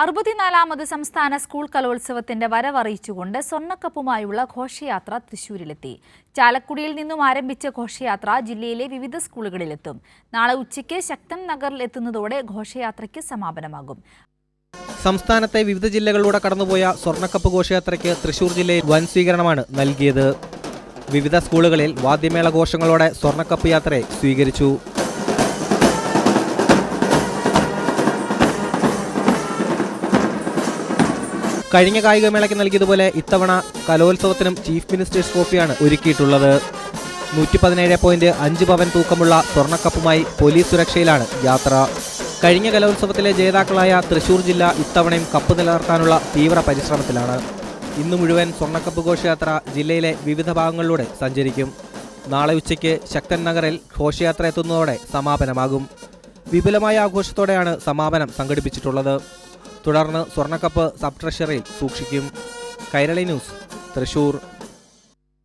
64ാമത് സംസ്ഥാന സ്കൂൾ കലോത്സവത്തിന്റെ വരവറിയിച്ചുകൊണ്ട് സ്വർണ്ണക്കപ്പുമായുള്ള ഘോഷയാത്ര തൃശൂരിലെത്തി. ചാലക്കുടിയിൽ നിന്നും ആരംഭിച്ച ഘോഷയാത്ര ജില്ലയിലെ വിവിധ സ്കൂളുകളിലെത്തും. നാളെ ഉച്ചയ്ക്ക് ശക്തൻ നഗറിൽ എത്തുന്നതോടെ ഘോഷയാത്രയ്ക്ക് സമാപനമാകും. സംസ്ഥാനത്തെ വിവിധ ജില്ലകളിലൂടെ കടന്നുപോയ സ്വർണ്ണക്കപ്പ് ഘോഷയാത്രയ്ക്ക് തൃശൂർ ജില്ലയിൽ വൻ സ്വീകരണമാണ് നൽകിയത്. വിവിധ സ്കൂളുകളിൽ വാദ്യമേള ഘോഷങ്ങളോടെ സ്വർണ്ണക്കപ്പ് യാത്രയെ സ്വീകരിച്ചു. കഴിഞ്ഞ കായികമേളയ്ക്ക് നൽകിയതുപോലെ ഇത്തവണ കലോത്സവത്തിനും ചീഫ് മിനിസ്റ്റേഴ്സ് ട്രോഫിയാണ് ഒരുക്കിയിട്ടുള്ളത്. 117.5 പവൻ തൂക്കമുള്ള സ്വർണ്ണക്കപ്പുമായി പോലീസ് സുരക്ഷയിലാണ് യാത്ര. കഴിഞ്ഞ കലോത്സവത്തിലെ ജേതാക്കളായ തൃശൂർ ജില്ല ഇത്തവണയും കപ്പ് നിലനിർത്താനുള്ള തീവ്ര പരിശ്രമത്തിലാണ്. ഇന്നു മുഴുവൻ സ്വർണ്ണക്കപ്പ് ഘോഷയാത്ര ജില്ലയിലെ വിവിധ ഭാഗങ്ങളിലൂടെ സഞ്ചരിക്കും. നാളെ ഉച്ചയ്ക്ക് ശക്തൻ നഗറിൽ ഘോഷയാത്ര എത്തുന്നതോടെ സമാപനമാകും. വിപുലമായ ആഘോഷത്തോടെയാണ് സമാപനം സംഘടിപ്പിച്ചിട്ടുള്ളത്. തുടർന്ന് സ്വർണ്ണക്കപ്പ് സബ് ട്രഷറിയിൽ സൂക്ഷിക്കും. കൈരളി ന്യൂസ്, തൃശൂർ.